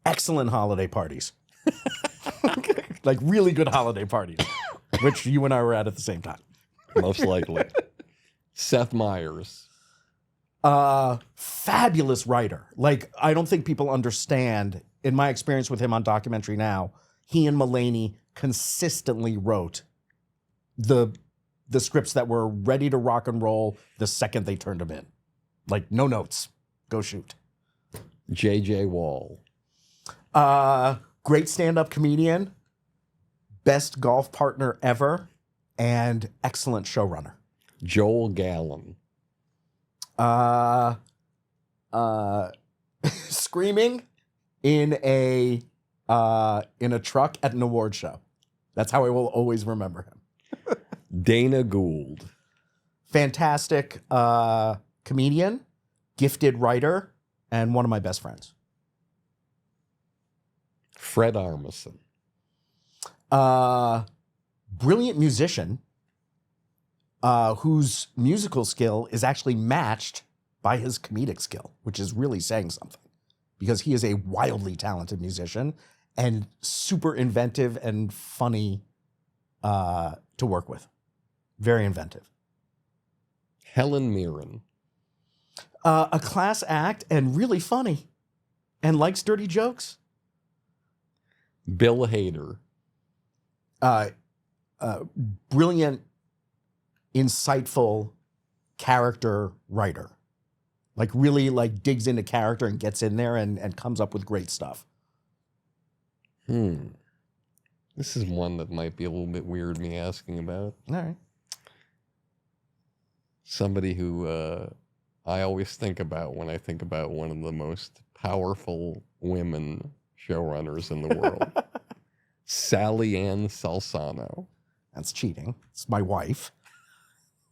Excellent holiday parties. Really good holiday parties, which you and I were at the same time. Most likely. Seth Meyers. Fabulous writer. I don't think people understand, in my experience with him on Documentary Now, he and Mulaney consistently wrote the scripts that were ready to rock and roll the second they turned them in. No notes. Go shoot. J.J. Wall. Great stand-up comedian, best golf partner ever, and excellent showrunner. Joel Gallen. Screaming in a truck at an award show. That's how I will always remember him. Dana Gould. Fantastic comedian, gifted writer, and one of my best friends. Fred Armisen. Brilliant musician whose musical skill is actually matched by his comedic skill, which is really saying something because he is a wildly talented musician and super inventive and funny to work with. Very inventive. Helen Mirren. A class act and really funny and likes dirty jokes. Bill Hader. Brilliant, insightful character writer. Like really like digs into character and gets in there and comes up with great stuff. This is one that might be a little bit weird me asking about. All right. Somebody who I always think about when I think about one of the most powerful women showrunners in the world. Sally Ann Salsano. That's cheating. It's my wife.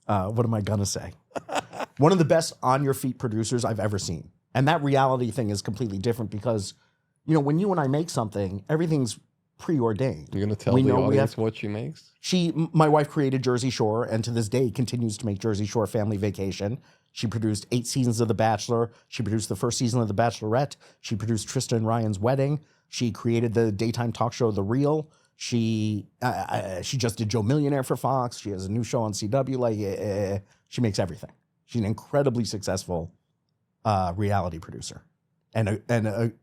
What am I going to say? One of the best on-your-feet producers I've ever seen. And that reality thing is completely different because, you know, when you and I make something, everything's preordained. You're going to tell the audience what she makes? My wife created Jersey Shore and to this day continues to make Jersey Shore Family Vacation. She produced 8 seasons of The Bachelor. She produced the first season of The Bachelorette. She produced Tristan and Ryan's Wedding. She created the daytime talk show The Real. She just did Joe Millionaire for Fox. She has a new show on CW. She makes everything. She's an incredibly successful reality producer. And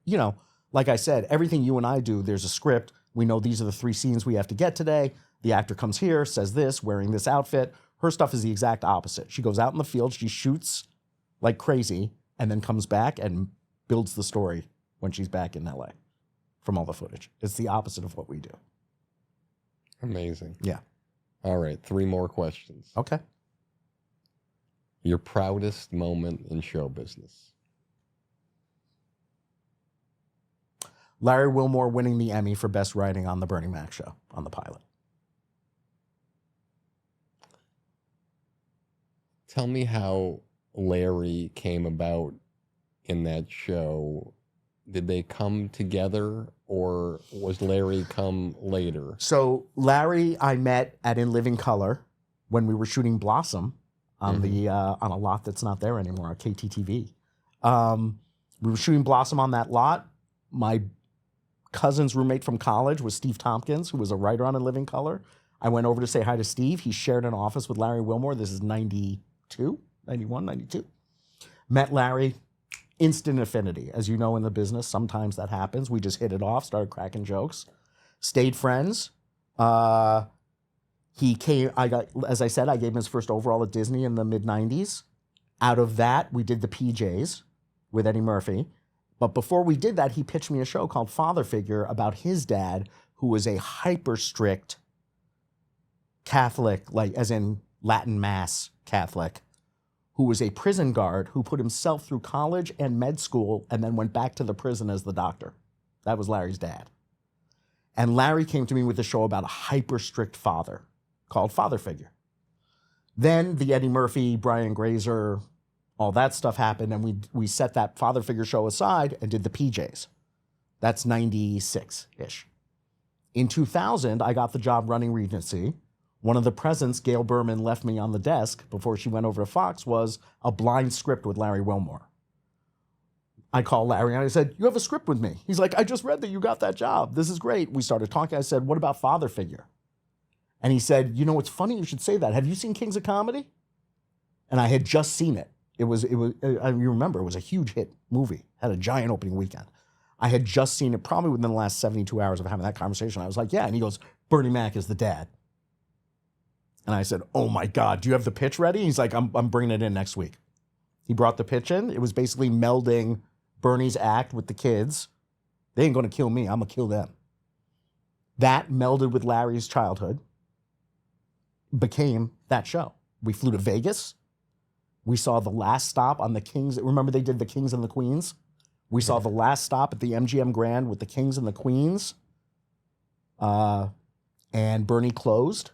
you know, like I said, everything you and I do, there's a script. We know these are the 3 scenes we have to get today. The actor comes here, says this, wearing this outfit. Her stuff is the exact opposite. She goes out in the field, she shoots like crazy, and then comes back and builds the story when she's back in LA from all the footage. It's the opposite of what we do. Amazing. Yeah. All right, 3 more questions. Okay. Your proudest moment in show business. Larry Wilmore winning the Emmy for Best Writing on the Bernie Mac show, on the pilot. Tell me how Larry came about in that show. Did they come together or was Larry come later? So Larry, I met at In Living Color when we were shooting Blossom on on a lot that's not there anymore, KTTV. We were shooting Blossom on that lot. My cousin's roommate from college was Steve Tompkins, who was a writer on In Living Color. I went over to say hi to Steve. He shared an office with Larry Wilmore. This is 92, 91, 92. Met Larry. Instant affinity. As you know, in the business, sometimes that happens. We just hit it off, started cracking jokes, stayed friends. He came, as I said, I gave him his first overall at Disney in the mid-90s. Out of that, we did the PJs with Eddie Murphy. But before we did that, he pitched me a show called Father Figure about his dad, who was a hyper-strict Catholic, like as in Latin Mass Catholic, who was a prison guard who put himself through college and med school and then went back to the prison as the doctor. That was Larry's dad. And Larry came to me with a show about a hyper-strict father called Father Figure. Then the Eddie Murphy, Brian Grazer, all that stuff happened, and we set that Father Figure show aside and did the PJs. That's 96-ish. In 2000, I got the job running Regency. One of the presents Gail Berman left me on the desk before she went over to Fox was a blind script with Larry Wilmore. I called Larry and I said, "You have a script with me." He's like, "I just read that you got that job. This is great." We started talking. I said, "What about Father Figure?" And he said, "You know, it's funny you should say that. Have you seen Kings of Comedy?" And I had just seen it. You remember, it was a huge hit movie. Had a giant opening weekend. I had just seen it probably within the last 72 hours of having that conversation. I was like, "Yeah." And he goes, "Bernie Mac is the dad." And I said, "Oh my God, do you have the pitch ready?" He's like, I'm bringing it in next week. He brought the pitch in. It was basically melding Bernie's act with the kids. They ain't going to kill me. I'm going to kill them. That melded with Larry's childhood became that show. We flew to Vegas. We saw the last stop on the Kings. Remember they did the Kings and the Queens? We saw the last stop at the MGM Grand with the Kings and the Queens. and Bernie closed.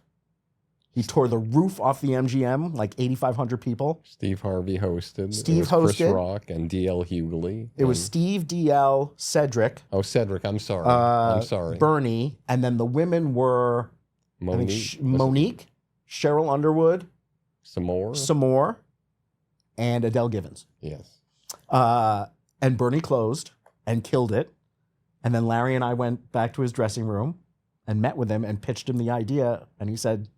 He tore the roof off the MGM, like 8,500 people. Steve Harvey hosted. Steve it was Chris hosted. Rock and D.L. Hughley. It was Steve, DL, Cedric. Oh, Cedric, I'm sorry. I'm sorry. Bernie, and then the women were Monique. Monique, Cheryl Underwood, Some more, and Adele Givens. Yes. And Bernie closed and killed it. And then Larry and I went back to his dressing room and met with him and pitched him the idea. And he said,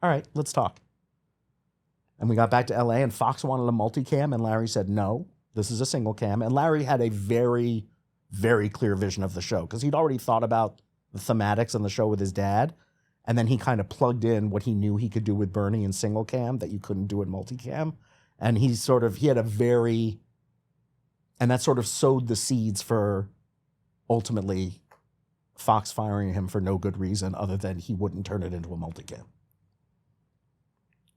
all right, let's talk. And we got back to LA and Fox wanted a multicam. And Larry said, no, this is a single cam. And Larry had a very, very clear vision of the show because he'd already thought about the thematics on the show with his dad. And then he kind of plugged in what he knew he could do with Bernie in single cam that you couldn't do in multicam. And he had a very, and that sort of sowed the seeds for ultimately Fox firing him for no good reason other than he wouldn't turn it into a multicam.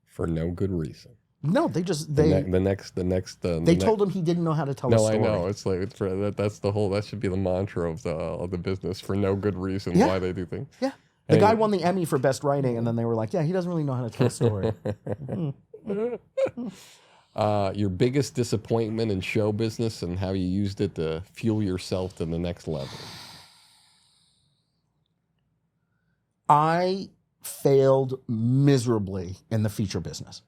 For no good reason. No, they told him he didn't know how to tell a story. No, I know. It's like that's the whole. That should be the mantra of the business. For no good reason, why they do things. Yeah, the guy won the Emmy for best writing, and then they were like, "Yeah, he doesn't really know how to tell a story." Your biggest disappointment in show business and how you used it to fuel yourself to the next level. I failed miserably in the feature business.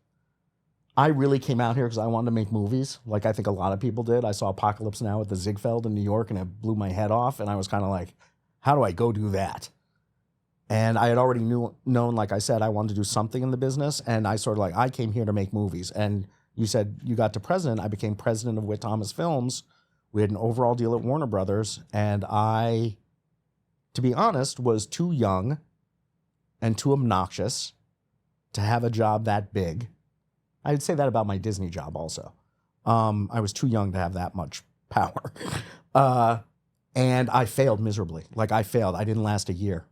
I really came out here because I wanted to make movies, like I think a lot of people did. I saw Apocalypse Now at the Ziegfeld in New York, and it blew my head off, and I was kind of like, how do I go do that? And I had already known, like I said, I wanted to do something in the business, and I sort of like, I came here to make movies. And you said you got to president. I became president of Witt Thomas Films. We had an overall deal at Warner Brothers, and I, to be honest, was too young and too obnoxious to have a job that big. I'd say that about my Disney job also. I was too young to have that much power. And I failed miserably. Like I failed. I didn't last a year.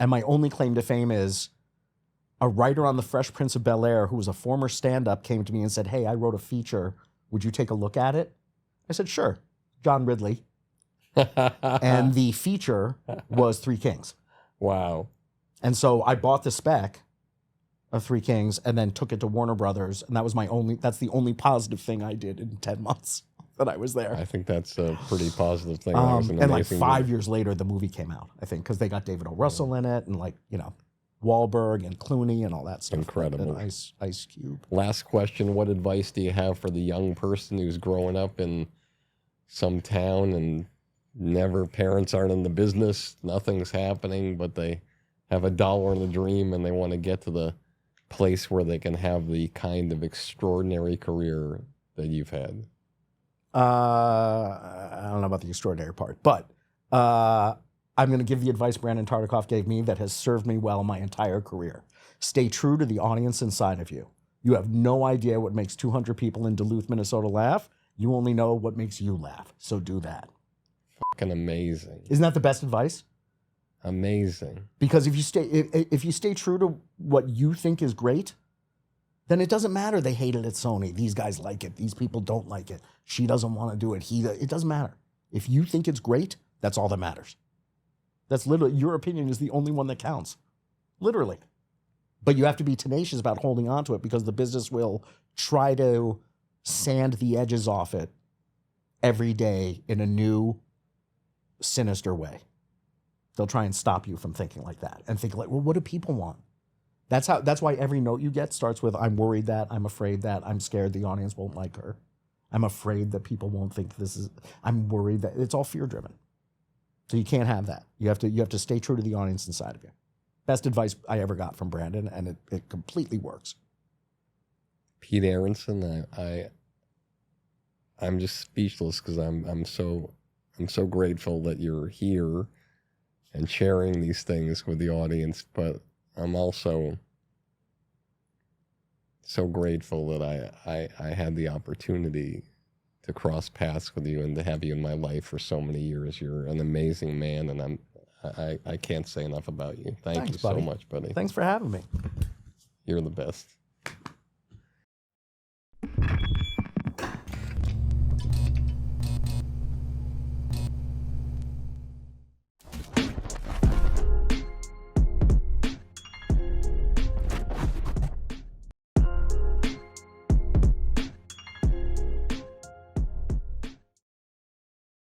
And my only claim to fame is a writer on The Fresh Prince of Bel-Air who was a former stand-up came to me and said, hey, I wrote a feature. Would you take a look at it? I said, sure. John Ridley. And the feature was Three Kings. Wow. And so I bought the spec of Three Kings and then took it to Warner Brothers. And that's the only positive thing I did in 10 months that I was there. I think that's a pretty positive thing. And like 5 years later, the movie came out, I think, because they got David O. Russell in it and Wahlberg and Clooney and all that stuff. Incredible. And Ice Cube. Last question. What advice do you have for the young person who's growing up in some town and parents aren't in the business, nothing's happening, but they have $1 and a dream and they want to get to the place where they can have the kind of extraordinary career that you've had? I don't know about the extraordinary part, but I'm going to give the advice Brandon Tartikoff gave me that has served me well my entire career. Stay true to the audience inside of you. You have no idea what makes 200 people in Duluth, Minnesota laugh. You only know what makes you laugh. So do that. Fucking amazing. Isn't that the best advice? Amazing. Because if you stay true to what you think is great, then it doesn't matter they hate it at Sony. These guys like it. These people don't like it. She doesn't want to do it. It doesn't matter. If you think it's great, that's all that matters. That's literally, your opinion is the only one that counts. Literally. But you have to be tenacious about holding on to it because the business will try to sand the edges off it every day in a new, sinister way. They'll try and stop you from thinking like that and think like, well, what do people want? That's why every note you get starts with, I'm worried that, I'm afraid that, I'm scared the audience won't like her. I'm afraid that people won't think I'm worried that, it's all fear driven. So you can't have that. You have to stay true to the audience inside of you. Best advice I ever got from Brandon, and it completely works. Pete Aronson, I'm just speechless because I'm so grateful that you're here and sharing these things with the audience, but I'm also so grateful that I had the opportunity to cross paths with you and to have you in my life for so many years. You're an amazing man, and I can't say enough about you. Thanks you so buddy. much, buddy. Thanks for having me. You're the best.